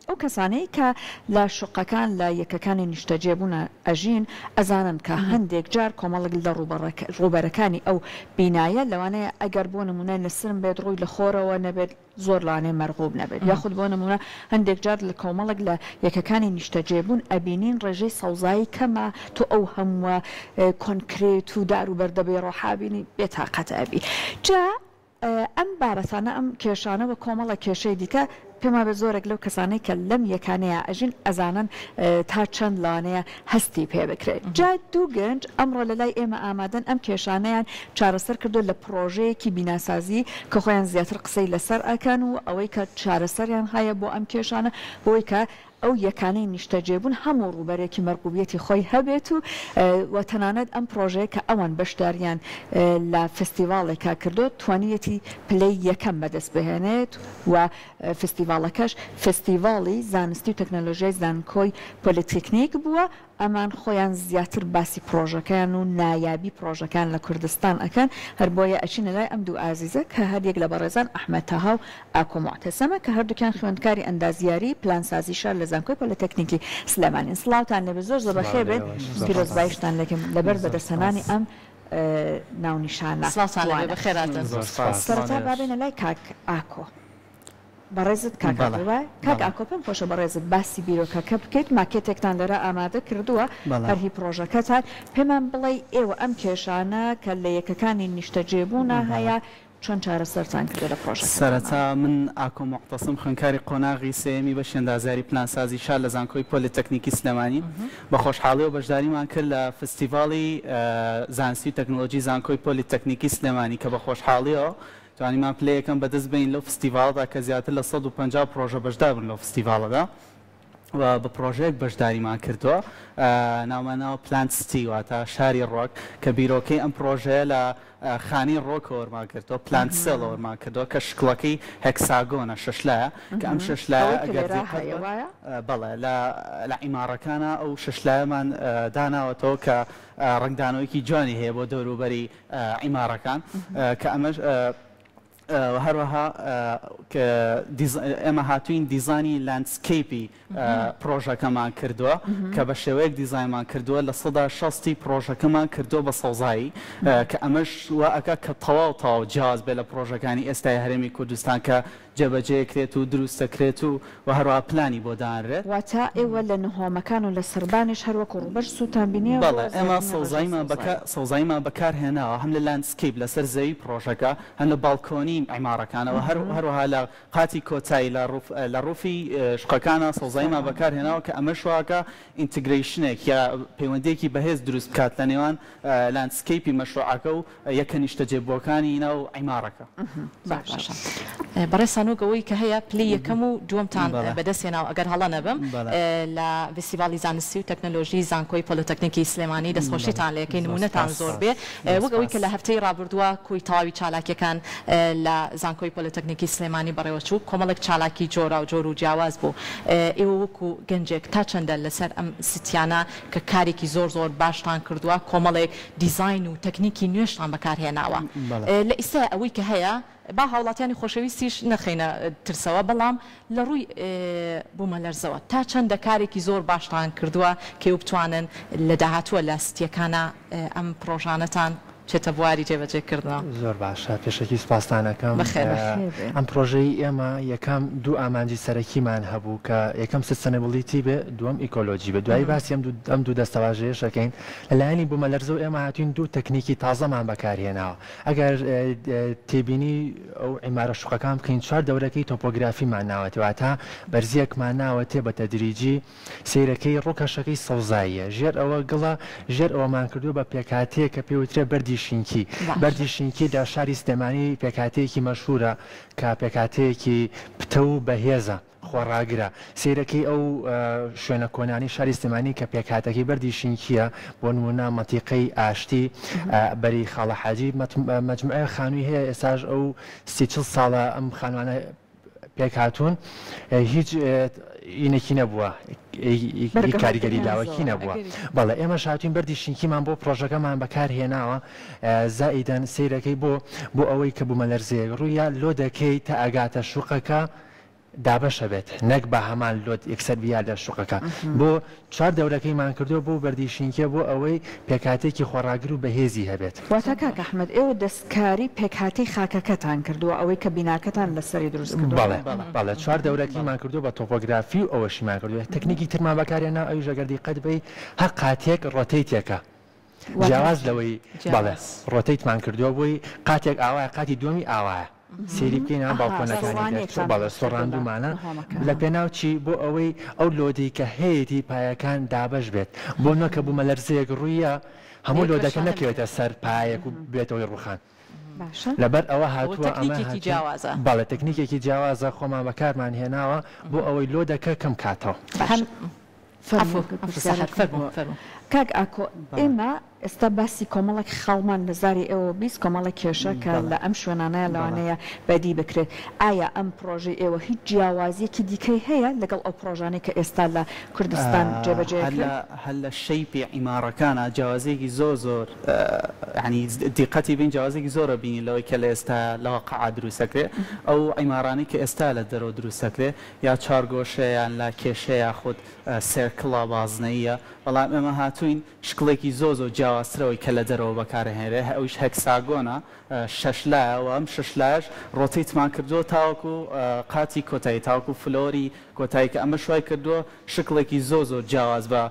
ئەو کەسانەی کە لە شوقەکان لە یەکەکانی نیشتەجێبوون ئەژین ئەزانن کە هەندێک جار کۆمەڵک لە ڕوبەرەکانی ئەو بینایە لەوانەیە ئەگەر بۆ نمونە لە سرم بێت ڕووی لە خۆرەوە نەبێت زۆر لانێ مەرغوب نەبێت یاخود بۆ نمونە هەندێک جار لە کۆمەڵک لە یەکەکانی نیشتەجێبوون ئەبینین ڕێژەی سەوزایی کەمە تۆ ئەو هەمووە کۆنکرێت و داروبەر دەبێ ڕۆحابینی بێتاقەت ئەبی جا ئەم بابەتانە ئەم کێشانە بە کۆمەڵە کێشەی دیکە پێما بە زۆرێک لەو کەسانەی کە لەم یەکانەیە ئەژین ئەزانن تا چەند لانەیە هەستی پێ بکرێت جا دوو گەنج ئەمڕۆ لە لای ئێمە ئامادەن ئەم کێشانەیان چارەسەر کردو لە پرۆژەیەکی بیناسازی کە خۆیان زیاتر قسەی لەسەر ئەکەن و ئەوەی کە چارەسەریان هەیە بۆ ئەم کێشانە بۆی کە ئەو یەکانەی نیشتەجێبوون هەموو ڕوبەرێکی مەرغوبیەتی خۆی هەبێت و تەنانەت ئەم پرۆژەیە کە ئەوان بەشداریان لە فستیڤالێکا کردو توانیەتی پلەی یەکەم بەدەست بهێنێت و فستیڤالەکەش فستیڤاڵی زانستی و تەکنەلۆژیای زانکۆی پۆلیتێکنیک بووە ئەمان خۆیان زیاتر باسی پرۆژەکان و نایابی پرۆژەکان لە کوردستان ئەکەن هەر بۆیە ئەچینە لای ئەم دوو ئازیزە کە هەردێک لە بەڕێزان ئەحمەد تەها و ئاکۆ معتەسەمە کە هەردووکیان خوێندکاری ئەندازیاری پلانسازی شار لە زانکۆی پۆلیتێکنیکی سلێمانی سڵاوتان لەبێ زۆر زۆر بەخێر بێت پیرۆزبایشتان لەکەم لەبەر بەدەستهێنانی ئەم ناونیشانە سەرەتا بابێنە لای کاک ئاکۆ بەڕێزت کاکەوە کاک ئاکۆ پێم خۆشە بەڕێزت باسی بیرۆکەکە بکەیت ماکێتێکتان لەرە ئامادە کردووە هەرهی پرۆژەکەتان پێمان بڵێ ئێوە ئەم کێشانە کە لە یەکەکانی نیشتەجێبوونە هەیە چۆن چارەسەرتان کردو لە پرۆژەکە سەرەتا من ئاکۆ معتەسم خوێندکاری قۆناغی سێمی بە شێندازیاری پلانسازی شار لە زانکۆی پۆلیتێکنیکی سلێمانی بە خۆشحاڵی و بەشداریمان کرد لە فستیڤاڵی زانستی و تەکنۆلۆژی زانکۆی پۆلیتێکنیکی سلێمانی کە بە خۆشحاڵیەوە توانیمان پلەیەکەم بەدەست بین لەو فستیڤاڵدا کە زیاتر لە 150 پرۆژە بەشدار بن لەو فستیڤاڵەدا و بە پرۆژەیەک بەشداریمان کردووە ناوماناوە پلانت ستی واتە شاری ڕۆک کە بیرۆکەی ئەم پرۆژەیە لە خانی ڕۆکە وەرمان کردەوە پلانت سێڵە وەرمان کردەوە کە شکڵەکەی هەکساگۆنە شەشلایە کە ئەم شەشلایە بەڵێ لە عیمارەکانە ئەو شەشلایەمان داناوەتەوە کە ڕنگدانەوەیکی جوانی هەیە بۆ دەوروبەری عیمارەکان کە ئەمەش هەروەها ئێمە هاتوین دیزانی لاندسکیپی پرۆژەکەمان کردووە کە بە شێوەیەک دیزایمان کردووە لە 160 پرۆژەکەمان کردووە بە سەوزایی کە ئەمەش وە ئەکە کە تەواو تاو جیاز بێ لە پرۆژەکانی ئێستای هەرێمی کوردستان کە جێبەجێکرێت و دروستەکرێت و هەروە پلانی بۆ دانرێت واتە ئێوە لە نهۆمەکان و لە سەربانش هەروەکو ڕوبەر سووتان بینێ بەڵێ ئێمە سەوزاییمان بەکارهێناوە هەم لە لاندسکیپ لەسەر زەوی پرۆژەکە هەم لە باڵکۆنی عیمارەکانەوە هەروەها لە قاتی کۆتایی لە ڕووفی شقەکانە سەوزاییمان بەکارهێناوە کە ئەمە شواکە ئینتگریشنێک یا پەیوەندێکی بەهێز دروست بکات لە نێوان لاندسکیپی مەشروعەکە و یەکە نیشتەجێبووەکانی ناو عیمارەکە بەڕێسانۆگەوەی کە هەیە پلی یەکەم و دووەمتان بەدەستێناوە ئەگەر هەڵە نەبم لە فستیڤاڵی زانستی و تەکنۆلۆژی زانکۆی پۆلیتێکنیکی سلێمانی دەستخۆشیتان لە یەکەی نمونەتان زۆر بێ وەک ئەوەی کە لە هەفتەی ڕابردووە کوی تەواوی چالاکیەکان لە زانکۆی پۆلیتێکنیکی سلێمانی بەڕێوەچوو کۆمەڵێک چالاکی جۆرا و جۆر و جیاواز بوو ئێوە وەکو گەنجێک تا چەندە لەسەر ئەم ستیانە کە کارێکی زۆر زۆر باشتان کردووە کۆمەڵێک دیزاین و تەکنیکی نوێشتان بەکارهێناوە لە ئیستا ئەوەی کە هەیە با هاوڵاتیانی خۆشەویستیش نەخینە ترسەوە بەڵام لە ڕووی بوومە لەرزەوە تا چەندە کارێکی زۆر باشتان کردووە کە بتوانن لە داهاتووە لە ستیەکانە ئەم پرۆژانەتان چێتە بواری جێبەجێکردنەوە زۆر باشە پێشەکی سپاسانەکەم ئەم پرۆژەی ئێمە یەکەم دوو ئامانجی سەرەکیمان هەبوو کە یەکەم سستەنەبڵیتی بێ دووەم ئیکۆلۆجی بە دوای باسی ئەم دوو دەستەواژەیەشەکەین لەلایەنی بوومە لەرزە و ئێمە هاتوین دوو تەکنیکی تازەمان بەکارهێناوە ئەگەر تێبینی ئەو عیمارە شوقەکان بکەین چوار دەورەکەی تۆپۆگرافیمان ناوەتەوە تا بەرزیەکمان ناوەتێ بە تەدریجی سیرەکەی ڕووکەشەکەی سەوزاییە ژێر ئەوە گڵە ژێر ئەوەمان کردووە بە پێکاتەیە کە پێوترێ بەردی شینکی بەردی شینکی دا شاری سلێمانی پێکاتەیەکی مەشهورە کە پێکاتەیەکی پتە و بەهێزە خۆڕاگرە سیرەکەی ئەو شوێنە کۆنانی شاری سلێمانی کە پێکاتەکەی بەردی شینکیە بۆ نمونە مەتیقەی ئاشتی بەری خاڵە حاجی مەجموعە خانووی هەیە ئێستاش ئەو 30 ساڵە ئەم خانوانە پێکهاتوون هیچ ئینەکی نەبووە کاریگەری لاوەکی نەبووە بەڵێ ئێمە شاتوین بەردی شینکیمان بۆ پرۆژەکەمان بەکارهێناوە زائیدەن سیرەکەی بۆ ئەوەی کە بوومە لەرزەیە ڕوویە لۆ دەکەی تا ئەگاتە شوقەکە دابەشە بێت نەک بە هەمان لۆت یەکسەر بیا لە شوقەکە بۆ 4 دەورەکەیمان کردو بۆ بەردیشینکە بۆ ئەوەی پێکاتێکی خۆراگر و بەهێزی هەبێت واتە کاک ئەحمەد ئێوە دەستکاری پێکهاتی خاکەکەتان کردووە ئەوەی کە بیناکەتان لەسەری دروست کردووە بەڵێ 4 دەورەکەیمان کردو بە تۆپۆگرافی و ئەوەشیمان کردووە تەکنیکی ترمان بەکارێنا ئەوی ژەگەردی قەت بی هەر قاتێک ڕۆتەیتێکە جیاواز لەوەی بەڵێ ڕۆتەیتمان کردووە بۆی قاتێک ئاوایە قاتی دومی ئاوایە سێری بکەین باڵکۆنەکانی بەڵێ سۆڕاندومانە لە پێناوچی بۆ ئەوەی ئەو لۆدەی کە هەیەی پایەکان دابەش بێت بۆ نەکە بوومە لەرزەیەک ڕوویە هەموو لۆدەکە نەکەوێتە سەر پایەک و بێتەوەی ڕوخان لەبەر ئەوە هاتووە بەڵێ تەکنیکێکی جیاوازە خۆمان بەکارمان هێناوە بۆ ئەوەی لۆدەکە کەم کاتەوە کاک ئاکۆ ئێمە ئێستا باسی کۆمەڵێک خاڵمان لەزاری ئێوە بیست کۆمەڵی کێشە کە لە ئەم شوێنانەیە لەوانەیە بەدی بکرێت ئایا ئەم پرۆژەی ئێوە هیچ جیاوازیەکی دیکەی هەیە لەگەڵ ئەو پرۆژانەی کە ئێستا لە کوردستان جێبەجێ هەل لە شەیپی عیمارەکانە جیاوازێکی زۆر ینی دیقەتی بین جیاوازێکی زۆرە بینی لەوەی کە لە ئێستا لەوە قەعا دروستەکرێت ئەو عیمارانی کە ئێستا لە دەرەوە دروستەکرێت یا چارگۆشەیان لە کێشەیە خودت سێرکڵا بازنەیە بەڵام ئێمە هاتوین شکڵێکی زۆر جیاوازترەوەی کە لە دەرەوە بەکارهێنرێ ئەوش هەکساگۆنە شەشلایەوە ئەم شەشلاش ڕۆتیتمان کردووە تاوەکو قاتی کۆتایی تاوەکو فلۆری کۆتایی کە ئەمە شوای کردووە شکڵێکی زۆر جیاواز بە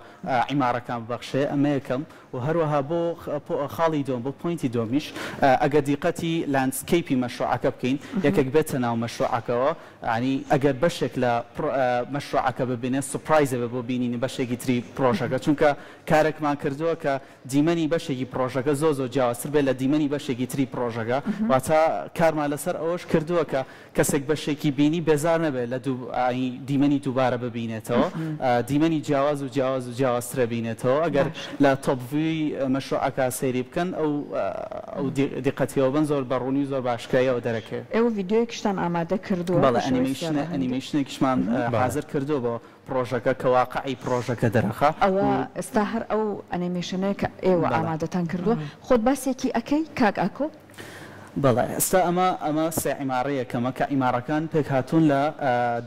عیمارەکان ببەخشێ ئەمە یەکەم و هەروەها بۆ خاڵی دۆم بۆ پوینتی دۆمیش ئەگەر دیقەتی لاندسکیپی مەشروعەکە بکەین یەکێک بێتە ناو مەشروعەکەەوە ینی ئەگەر بەشێک لە مەشروعەکە ببینێت سوپرایزە بە بۆ بینینی بەشێکی تری پرۆژەکە چونکە کارێکمان کردووە کە دیمەنی بەشێکی پرۆژەکە زۆر جیاوازتر بێت لە دیمەنی بەشێکی تری پرۆژەکە واتە کارمان لەسەر ئەوەش کردووە کە کەسێک بەشێکی بینی بێزار نەبێت لە دیمەنی دووبارە ببینێتەوە دیمەنی جیاواز و جیاوازترە بینێتەوە ئەگەر لە تۆپڤیوی مەشروعەکە سەیری بکەن ئەو دیقەتیەوە بن زۆر بەڕوونی زۆر باشکایەوە دەرەکەوێت ئێوە ڤیددیۆیەکشتان ئامادە کردووە بەڵێ ئەنیمەیشنێکیشمان حاضر کردو بۆ پرۆژەکە کە واقعی پرۆژەکە دەرەخە ئەوە ئێستا هەر ئەو ئەنیمێشنەیە کە ئێوە ئامادەتان کردووە خۆت باسێکی ئەەکەی کاک ئاکۆ بەڵێ ئێستا ئەمە سێ عیمارەیەکەمە کە عیمارەکان پێک هاتوون لە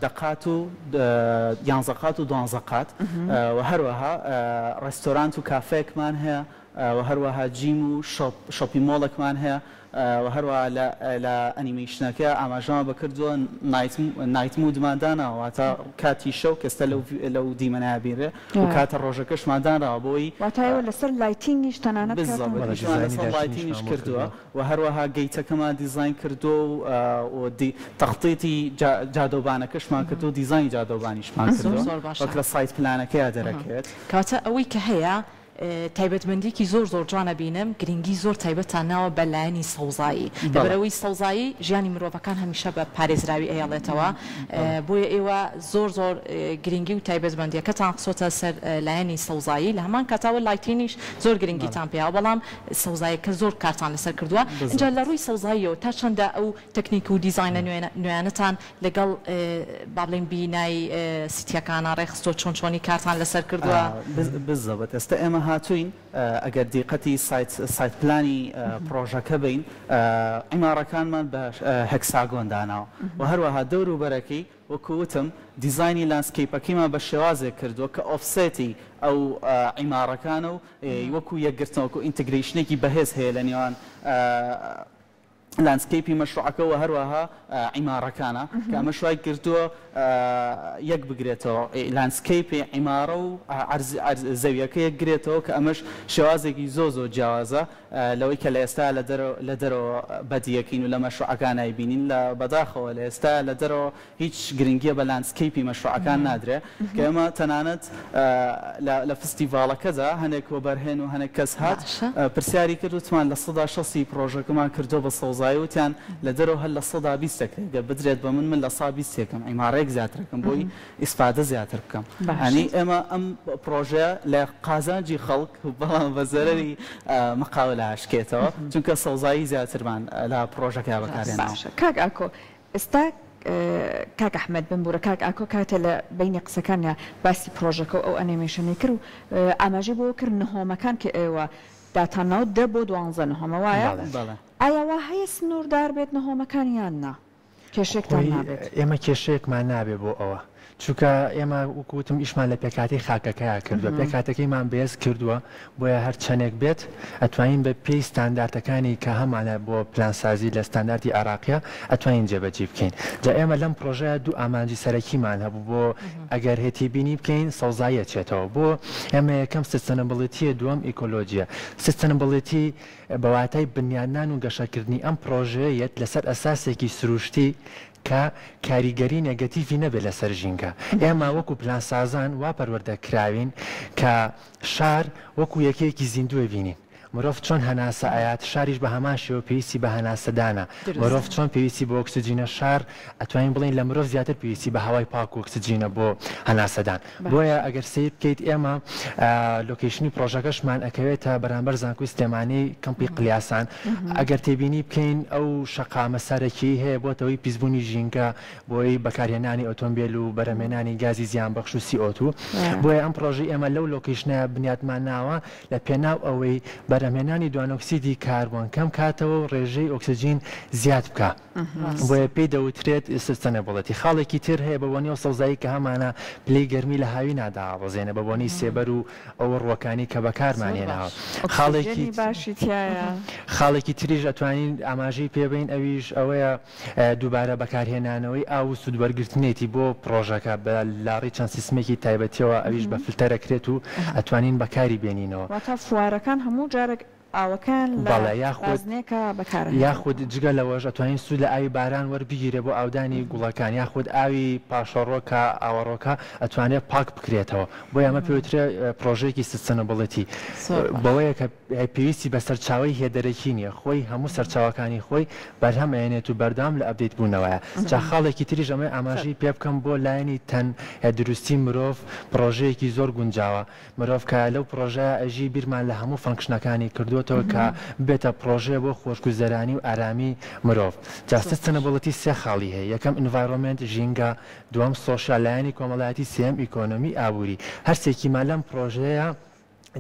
دەقات و 11 قات و 12 قات و هەروەها ڕێستۆرانت و کافەیەکمان هەیە و هەروەها جیم و شۆپی مۆڵێکمان هەیە و هەروەها لە ئەنیمەیشنەکە ئاماژەمە بکردووە نایت مودمادانەوە تا کاتی شەو کەستە لەو دیمەنای بێرێ و کاتە ڕۆژەکەشمادانەوە بۆی واتایەوە لەسەر لایتینگیش تەنانەت لەسەر لایتینیش کردووە و هەروەها گەیتەکەمان دیزاین کردو و تەخطیتی جادۆبانەکەشمان کردو و دیزانی جادۆبانیشمان کردووە وەک لە سایت پلانەکەیە دەرەکەوێت کاتە ئەوەی کە هەیە تایبەتمەندێکی زۆر جوانە بینم گرنگی زۆر تایبەتان ناوە بەلایەنی سەوزایی دەبەرەوەی سەوزایی ژیانی مرۆڤەکان هەمیشە بە پارێزراوی ئەیەڵێتەوە بۆیە ئێوە زۆر گرنگی و تایبەتمەندیەکەتان قسۆتە سەر لایەنی سەوزایی لە هەمان کاتاوە لایتینیش زۆر گرنگیتان پێیا بەڵام سەوزاییەکە زۆر کارتان لەسەر کردووە اینجا لە ڕووی سەوزاییەوە تا چەندە ئەو تەکنیک و دیزاینە نوێیانەتان لەگەڵ بابلین بینای سیتیەکانە ڕێخستۆ چۆنی کارتان لەسەر کردووە بزەبێت ئێستا ئێمە هاتوین ئەگەر دیقەتی سایت پلانی پرۆژەکە بین عیمارەکانمان بە هەکساگۆن داناوە و هەروەها دەور و بەرەکەی وەکووتم دیزایانی لانسکیپەکەیمان بە شێوازێک کردووە کە ئۆفسێتی ئەو عیمارەکانە و وەکو یەکگرتنەوەکو ئینتگریشنێکی بەهێز هەیە لە نێوان لانسکیپی مەشروعەکەەوە هەروەها عیمارەکانە کە ئەمە شوای کردووە یەک بگرێتەوە لانسکیپی عیمارە و زەویەکە یەکگرێتەوە کە ئەمەش شێوازێکی زۆر جیاوازە لەوەی کە لە ئێستا لە دەرەوە بەدیەکەین و لە مەشروعەکانای بینین لە بەداخەوە لە ئێستا لە دەرەوە هیچ گرنگیە بە لانسکیپی مەشروعەکان نادرێ کە ئێمە تەنانەت لە فستیڤالەکەدا هەنێک وەبەرهێن و هەنێک کەس هات پرسیاری کردوتمان لە 160 پرۆژەکەمان کردو بە سەوزایی وتیان لە دەرەوە هەر لە 120 گە بدرێت بە من لە 120ەکەم عیمارەیەک زیاترەکەم بۆی ئیسپادە زیاتر بکەم هەنی ئێمە ئەم پرۆژەیە لە قازانجی خەڵک بەڵام بە زەرەری مەقاوە لە هەشکێتەوە چونکە سەوزایی زیاترمان لە پرۆژەکە بەکارێنەوە کاک ئاکۆ ئێستا کاک ئەحمەد بمبورە کاک ئاکۆ کاتە لە بینی قسەکانە باسی پرۆژەکە و ئەو ئەنیمێشنی کرد و ئاماژەی بۆ کرد نهۆمەکان کە ئێوە داتانەوە 10 بۆ 12 نهۆمە وایە ئایا وا هەیە سنووردار بێت نهۆمەکان یان نا ئێمە کێشەیەکمان نابێ بۆ ئەوە چونکە ئێمە وکوتم ئیشمان لە پێکاتی خاکەکەیان کردووە پێکاتەکەیمان بێز کردووە بۆیە هەر چەندێک بێت ئەتوانین بە پێی ستانداردەکانی کە هەمانە بۆ پلانسازی لە ستانداردی عراقیە ئەتوانین جێبەجێ بکەین جا ئێمە لەم پرۆژەیە دوو ئامانجی سەرەکیمان هەبوو بۆ ئەگەر هێتی بینی بکەین سەوزایە چێتەوە بۆ ئێمە یەکەم سستەنەبڵیتیە دووەم ئیکۆلۆژیە سستەنەبڵیتی بەواتای بنیادنان و گەشەکردنی ئەم پرۆژەیەت لەسەر ئەساسێکی سروشتی کە کاریگەری نێگەتیڤی نەبێت لەسەر ژینگە ئێمە وەکو پلانسازان وا پەروەردەکراوین کە شار وەکو یەکەیەکی زیندووە بینین مرۆڤ چۆن هەناسە ئايات شاریش بە هەمان شێوە پێویستی بە هەناسەدانە مرۆڤ چۆن پێویستی بۆ ئۆکسجینە شار ئەتوانین بڵین لە مرۆڤ زیاتر پێویستی بە هەوای پاک و ئۆکسجینە بۆ هەناسەدان بۆیە ئەگەر سیر بکەیت ئێمە لۆکیشنی پرۆژەکەشمان ئەکەوێتە بەرامبەر زانکۆی سلێمانی کەمپی قلیاسان ئەگەر تێبینی بکەین ئەو شەقامە سەرەکی هەیە بۆتەوەی پیسبوونی ژینگە بۆی بەکارهێنانی ئۆتۆمبیل و بەرەمێنانی گازی زیانبەخش و CO2 بۆیە ئەم پرۆژەی ئێمە لەو لۆکیشنەیە بنیادمان ناوە لە پێناو ئەوەی بەرەمێنانی دوانۆکسیدی کاربۆن کەم کاتەوە و ڕێژەی ئۆکسجین زیاد بکە بۆیە پێی دەوترێت سستەنەبڵەتی خاڵێکی تر هەیە بە بۆنی و سەوزایی کە هەمانە پلەی گەرمی لە هاوی ناداڕۆزێنە بە بۆنی سێبەر و ئەوە ڕوەکانی کە بەکارمانێناوە خاڵێکی تریش ئەتوانین ئاماژەی پێبین ئەویش ئەوەیە دووبارە بەکارهێنانەوەی ئاو و سوودوەرگرتنێتی بۆ پرۆژەکە بە لاڕی چەند سیسمێکی تایبەتیەوە ئەویش بە فلتەرەکرێت و ئەتوانین بەکاری بێنینەوە فوارەکان هەموو جارێک ئاوەکان یاخود جگە لەوەش ئەتوانین سوود لە ئاوی باران وەربگیرێ بۆ ئاودانی گوڵەکان یاخود ئاوی پاشەڕۆکە ئاوەڕۆکە ئەتوانێت پاک بکرێتەوە بۆ ئەمە پێوترێ پرۆژێکی سستەنەبڵەتی بەوەیە کە پێویستی بە سەرچاوی هێدەرەکی نییە خۆی هەموو سەرچاوەکانی خۆی بەرهەم ئەێنێت و بەردام لە ئەپدەیت بوونەوەیە جا خاڵێکی تریش ئەمە ئاماژەی پێ بکەم بۆ لایەنی تەن دروستی مرۆڤ پرۆژەیەکی زۆر گونجاوە مرۆڤ کە لەو پرۆژەیە ئەژی بیرمان لە هەموو فەنکشنەکانی کردووە کە بێتە پرۆژێ بۆ خۆشگوزەرانی و ئارامی مرۆڤ جاستەنەبڵەتی سێ خاڵی هەیە یەکەم ئینڤایرۆمنت ژینگە دووەم سۆشیالایانی کۆمەڵایەتی سێم ئیکۆنۆمی ئابووری هەرسێکیمان لەم پرۆژەیە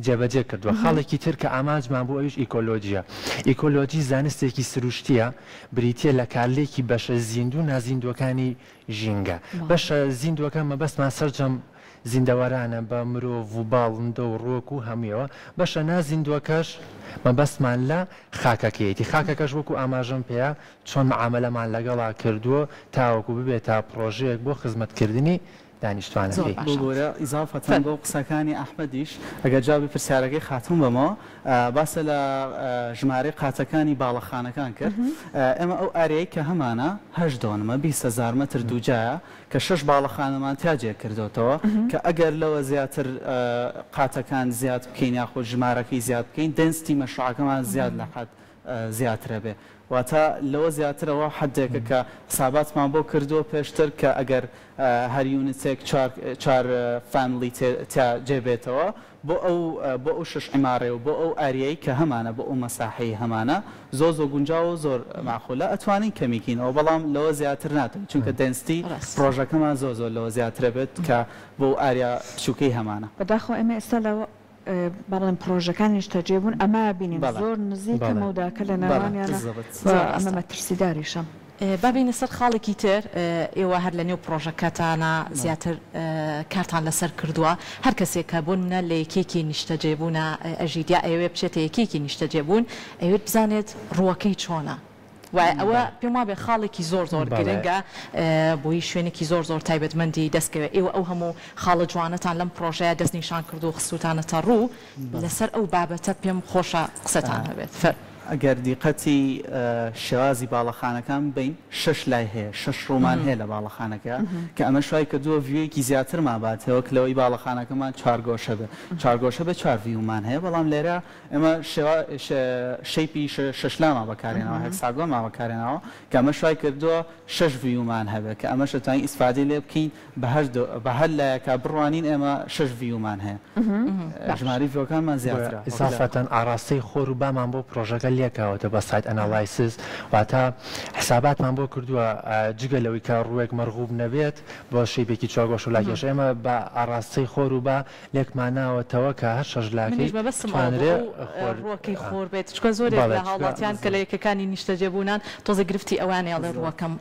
جێبەجێ کردووە خاڵێکی تر کە ئامانجمان بۆ ئەویش ئیکۆلۆژیە ئیکۆلۆژی زانستێکی سروشتیە بریتە لە کارلێکی بەشە زیندوو نازیندوەکانی ژینگە بەشە زیندوەکە مەبەستمان سەرجەم زیندەوەرانە بە مرۆڤ و باڵندە و ڕۆک و هەموویەوە بەشە نازیندوەکەش مەبەستمان لە خاکەکەیەتی خاکەکەش وەکو ئاماژەم پێەیە چۆن معاملەمان لەگەڵا کردووە تاوەکو ببێت تا پرۆژەیەک بۆ خزمەتکردنی دانیشتوانەکەی بۆرە ئیزافەتەن بۆ قسەکانی ئەحمەدیش ئەگەر جوابی پرسیارەکەی خاتوم بەمەوە باسە لە ژمارەی قاتەکانی باڵەخانەکان کرد ئێمە ئەو ئارەیە کە هەمانە 20,000 مەتر دووجایە کە 6 باڵەخانەمان تاجێ کردوتەوە کە ئەگەر لەوە زیاتر قاتەکان زیاد بکەین یاخۆ ژمارەکەی زیاد بکەین دەنستی مەشروعەکەمان زیاد لە حەد زیاترە بێ واتە لەوە زیاترەوە حدێکە کە حساباتمان بۆ کردووە پێشتر کە ئەگەر هەر یونیتێک 4 فامیلی جێبێتەوە بۆ ئەو 6 عیمارێ و بۆ ئەو ئاریایی کە هەمانە بۆ ئەو مەساحەی هەمانە زۆر گونجاو و زۆر ماخۆلە ئەتوانین کەمیکینەوە بەڵام لەوە زیاتر ناتوانین چونکە دەنستی پرۆژەکەمان زۆر لەوە زیاترە بێت کە بۆ ئاریا بچووکەی هەمانە بەداخۆ ئێمە ئێستا لەوە بەڵێن پرۆژەکانیش تەجێبوون ئەمە بینین زۆر نزیکە مەوداکە لە ناوانیانە ئەمە مەترسیداریشم بابینە سەر خاڵێکی تر ئێوە هەر لە نێو پرۆژەکەتانە زیاتر کارتان لەسەر کردووە هەر کەسێکە بوونە لە یەکێکی نیشتەجێبوونە ئەژیدیا ئەوێ بچێتە یەکێکی نیشتەجێبوون ئەوێت بزانێت ڕووەکەی چۆنە ئەوە پێم وابێ خاڵێکی زۆر گرنگە بۆی شوێنێکی زۆر تایبەتمەندی دەستکەوێت ئێوە ئەو هەموو خاڵە جوانەتان لەم پرۆژەیە دەستنیشان کردو و خسووتانەتە ڕوو لەسەر ئەو بابەتە پێم خۆشە قسەتان هەبێت ئەگەر دیقەتی شێوازی باڵەخانەکان بین 6 لای هەیە 6 ڕۆمان هەیە لە باڵەخانەکە کە ئەمە شوای کردووە ڤیوەیەکی زیاتر ماباتەوە کە لەوەی باڵەخانەکەمان 4 گۆشە بێ 4 گۆشە بە 4 ڤیومان هەیە بەڵام لێرە ئێمە شەیپی 6 لاما بەکارێنەوە هەکساگۆن بەکارێنەوە کە ئەمە شوای کردووە 6 ڤیومان هەبێت کە ئەمە شتانی ئیسفادەی لێ بکەین بە هەر لایەکە بڕوانین ئێمە 6 ڤیومان هەیە ژماری ڤیوەکانمان زیاترە ئیسافەتەن ئاراستەی خۆر و بامان بۆ پرۆژەکە لێکاوەتە بە سایت ئەناڵایسز واتە حساباتمان بۆ کردووە جگە لەوەی کە ڕووێک مەرغوب نەبێت بۆ شەیپێکی چاگۆش و لاکێش ئێمە بە ئاڕاستەی خۆر و بە لێکماناوەتەوە کە هەر شەژلاکەی ڕووەکەی خۆر بێت چکە زۆرێک لە هاوڵاتیان کە لە یەکەکانی نیشتەجێبوونان تۆزە گرفتی ئەوانەیە لە ڕووەکەم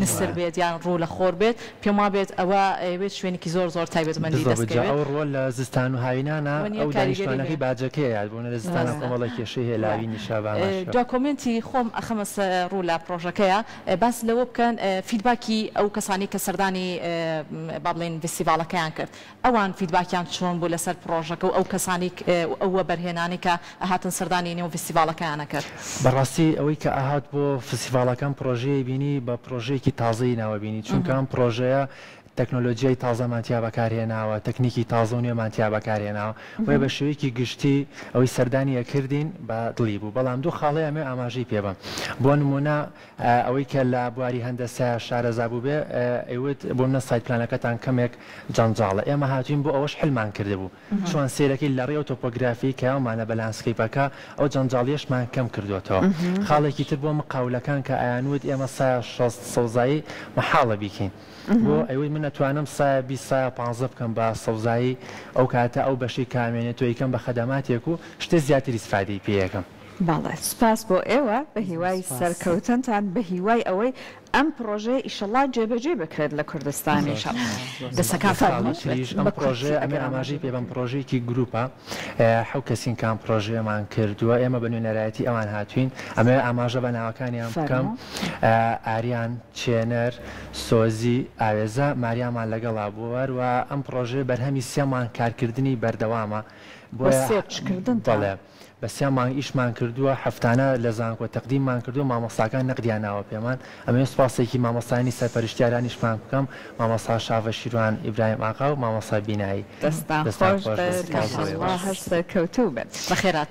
نسر بێت یان ڕوو لە خۆر بێت پێم وا بێت ئەوە ئەوێت شوێنێکی زۆر تایبەتمەندی دەستکەوێت ئەو ڕۆ لە زستان و هاوینانە ئەو دانیشتوانەکەی باجەکەی یادبوون لە زستانە کۆمەڵە کێشەی هێلاوی نیشابان داکۆمنتی خۆم ئەخەمە ڕوو لە پرۆژەکەیە باس لەوە بکەن فیدباکی ئەو کەسانی کە سەردانی با بڵێن فستیڤالەکەیان کرد ئەوان فیدباکیان چۆن بوو لەسەر پرۆژەکە و ئەو کەسانی ئەوە بەرهێنانی کە ئەهاتن سەردانی نێو فستیڤالەکەیانە کرد بەڕاستی ئەوەی کە ئاهات بۆ فستیڤالەکان پرۆژەیە بینی بە پرۆژەیەکی تازەی ناوەبینی چونکە ئەم پرۆژەیە تەکنۆلۆژیای تازەمانتیا بەکارهێناوە تەکنیکی تازە و نوێمانتیا بەکارهێناوە وێ بە شێوەیەکی گشتی ئەوەی سەردانیە کردین بە دڵی بوو بەڵام دوو خاڵەیە ئەمێ ئاماژەی پێبم بۆ نمونە ئەوەی کە لە بواری هەندەسە شارەزا بوو بێ ئەوت بۆ منە سایت پلانەکەتان کەمێک جانجاڵە ئێمە هاتوین بۆ ئەوەش حلمان کردبوو چۆن سێرەکەی لە ڕێ تۆپۆگرافی کە ئەومانە بە لانسکەیپەکە ئەو جانجاڵیەشمان کەم کردوێتەوە خاڵێکی تر بۆ مقاولەکان کە ئایانوت ئێمە سەوزایی مەحاڵە بیکەین بۆ ئەوەی من نەتوانم سایە 15 بکەم بە سەوزایی ئەو کاتە ئەو بەشی کامێنێتەوە یکەم بە خەدەماتێک و شتە زیاتری سفادەی پێیەکەم باڵێ سپاس بۆ ئێوە بە هیوای سەرکەوتنتان بە هیوای ئەوەی ئەم پرۆژەیە ئیشەڵا جێبەجێ بکرێت لە کوردستانی دەسەکان ئەم پرۆژێ ئەمێ ئاماژەی پێ بەم پرۆژەیەکی گروپە حەو کەسین کام پرۆژەیەمان کردووە ئێمە بە نوێنەرایەتی ئەوان هاتوین ئەمێ ئاماژە بە ناوەکانیان بکەم ئاریان چێنەر سۆزی ئاوێزە ماریامان لەگەڵا بووەر و ئەم پرۆژێ بەرهەمی سێمان کارکردنی بەردەوامە بۆ سێچکردن دەڵێ بە سێمان ئیشمان کردووە هەفتانە لە زانکۆ تەقدیممان کردو مامۆستاکان نەقدیاناوە پێمان ئەمێ سوپاسێکی مامۆستانی سەرپەرشتیارانیشمان بکەم مامۆستا شاڤە شیروان ئیبراهیم ئاقا و مامۆستا بینایی دەستان خۆش هەر سەرکەوتوو بێت بەخێرات